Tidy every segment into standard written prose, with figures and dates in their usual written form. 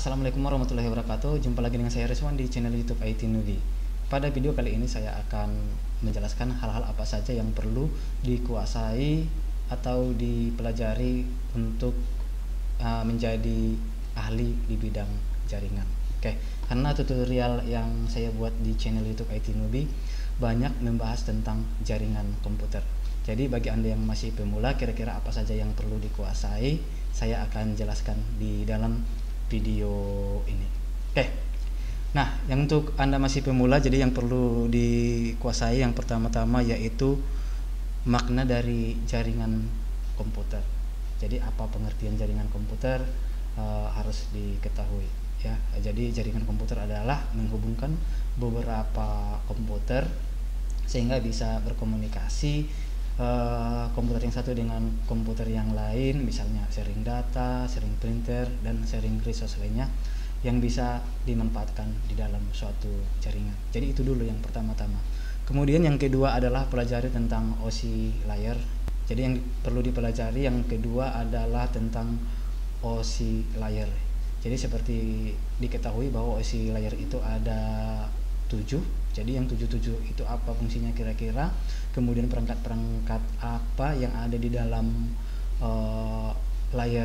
Assalamualaikum warahmatullahi wabarakatuh. Jumpa lagi dengan saya Rizwan di channel YouTube IT Nubi. Pada video kali ini saya akan menjelaskan hal-hal apa saja yang perlu dikuasai atau dipelajari untuk menjadi ahli di bidang jaringan. Oke, karena tutorial yang saya buat di channel YouTube IT Nubi banyak membahas tentang jaringan komputer. Jadi bagi Anda yang masih pemula, kira-kira apa saja yang perlu dikuasai, saya akan jelaskan di dalam video ini. Oke. Nah, yang untuk Anda masih pemula, jadi yang perlu dikuasai yang pertama-tama yaitu makna dari jaringan komputer. Jadi apa pengertian jaringan komputer harus diketahui ya. Jadi jaringan komputer adalah menghubungkan beberapa komputer sehingga bisa berkomunikasi komputer yang satu dengan komputer yang lain, misalnya sharing data, sharing printer, dan sharing resource lainnya yang bisa dimanfaatkan di dalam suatu jaringan. Jadi itu dulu yang pertama-tama. Kemudian yang kedua adalah pelajari tentang OSI layer. Jadi yang perlu dipelajari yang kedua adalah tentang OSI layer. Jadi seperti diketahui bahwa OSI layer itu ada 7. Jadi yang 77 itu apa fungsinya kira-kira, kemudian perangkat-perangkat apa yang ada di dalam layer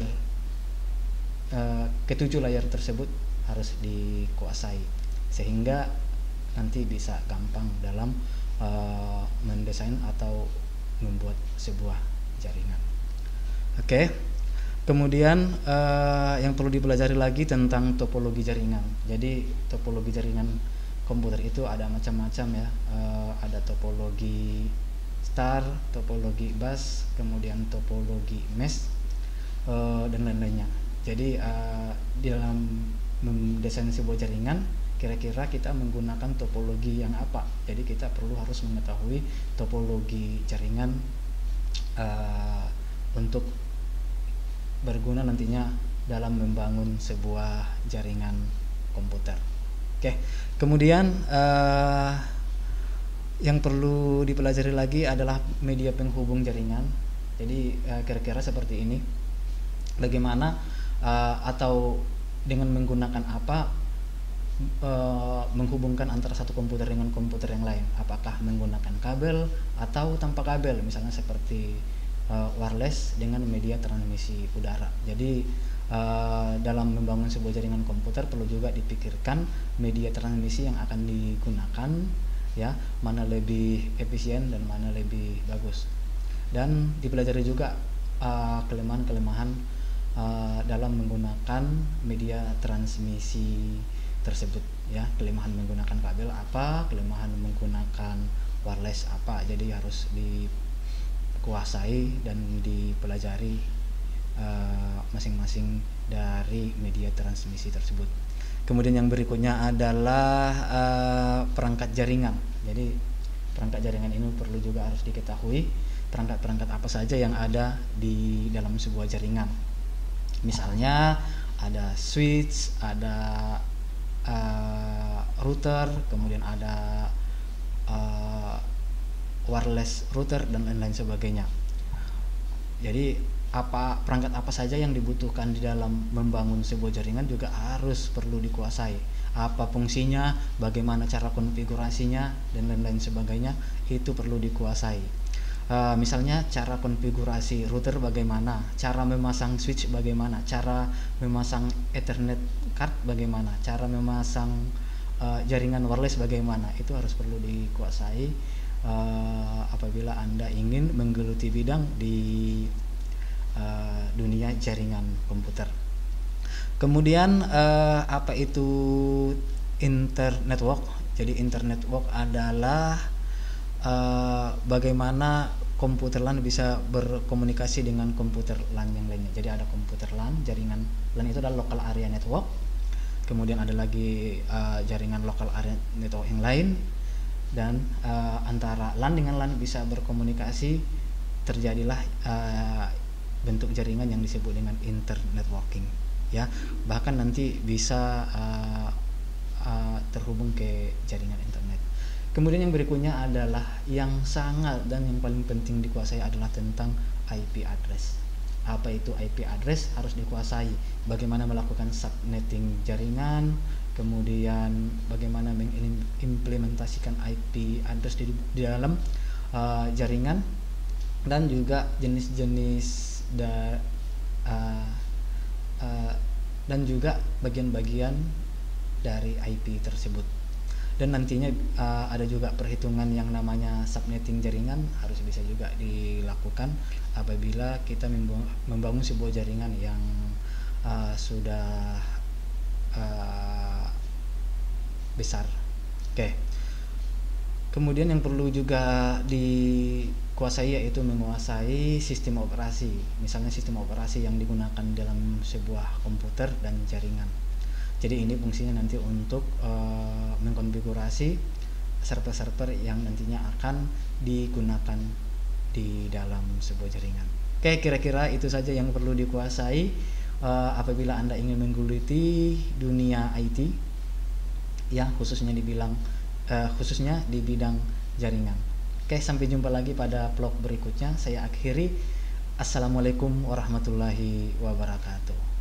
ketujuh layer tersebut harus dikuasai sehingga nanti bisa gampang dalam mendesain atau membuat sebuah jaringan. Oke. Kemudian yang perlu dipelajari lagi tentang topologi jaringan. Jadi topologi jaringan komputer itu ada macam-macam ya, ada topologi star, topologi bus, kemudian topologi mesh, dan lain-lainnya. Jadi di dalam mendesain sebuah jaringan, kira-kira kita menggunakan topologi yang apa. Jadi kita perlu harus mengetahui topologi jaringan untuk berguna nantinya dalam membangun sebuah jaringan komputer. Oke, kemudian yang perlu dipelajari lagi adalah media penghubung jaringan. Jadi kira-kira seperti ini, bagaimana atau dengan menggunakan apa menghubungkan antara satu komputer dengan komputer yang lain. Apakah menggunakan kabel atau tanpa kabel, misalnya seperti wireless dengan media transmisi udara. Jadi dalam membangun sebuah jaringan komputer perlu juga dipikirkan media transmisi yang akan digunakan ya, mana lebih efisien dan mana lebih bagus. Dan dipelajari juga kelemahan-kelemahan dalam menggunakan media transmisi tersebut ya. Kelemahan menggunakan kabel apa, kelemahan menggunakan wireless apa. Jadi harus dikuasai dan dipelajari masing-masing dari media transmisi tersebut. Kemudian yang berikutnya adalah perangkat jaringan. Jadi perangkat jaringan ini perlu juga harus diketahui perangkat-perangkat apa saja yang ada di dalam sebuah jaringan. Misalnya ada switch, ada router, kemudian ada wireless router dan lain-lain sebagainya. Jadi perangkat apa saja yang dibutuhkan di dalam membangun sebuah jaringan juga harus perlu dikuasai. Apa fungsinya, bagaimana cara konfigurasinya dan lain-lain sebagainya, itu perlu dikuasai. Misalnya cara konfigurasi router bagaimana, cara memasang switch bagaimana, cara memasang Ethernet card bagaimana, cara memasang jaringan wireless bagaimana, itu harus perlu dikuasai apabila Anda ingin menggeluti bidang di dunia jaringan komputer. Kemudian apa itu internetwork? Jadi internetwork adalah bagaimana komputer LAN bisa berkomunikasi dengan komputer LAN yang lainnya. Jadi ada komputer LAN, jaringan LAN itu adalah local area network. Kemudian ada lagi jaringan local area network yang lain, dan antara LAN dengan LAN bisa berkomunikasi, terjadilah bentuk jaringan yang disebut dengan internetworking ya. Bahkan nanti bisa terhubung ke jaringan internet. Kemudian yang berikutnya adalah yang sangat dan yang paling penting dikuasai adalah tentang IP address. apa itu IP address harus dikuasai, bagaimana melakukan subnetting jaringan, kemudian bagaimana mengimplementasikan IP address di dalam jaringan, dan juga jenis-jenis dan juga bagian-bagian dari IP tersebut. Dan nantinya ada juga perhitungan yang namanya subnetting jaringan harus bisa juga dilakukan apabila kita membangun sebuah jaringan yang sudah besar. Oke. Kemudian yang perlu juga dikuasai yaitu menguasai sistem operasi. Misalnya sistem operasi yang digunakan dalam sebuah komputer dan jaringan. Jadi ini fungsinya nanti untuk mengkonfigurasi server-server yang nantinya akan digunakan di dalam sebuah jaringan. Oke, kira-kira itu saja yang perlu dikuasai apabila Anda ingin menggeluti dunia IT, ya khususnya di bidang jaringan. Oke, sampai jumpa lagi pada vlog berikutnya. Saya akhiri. Assalamualaikum warahmatullahi wabarakatuh.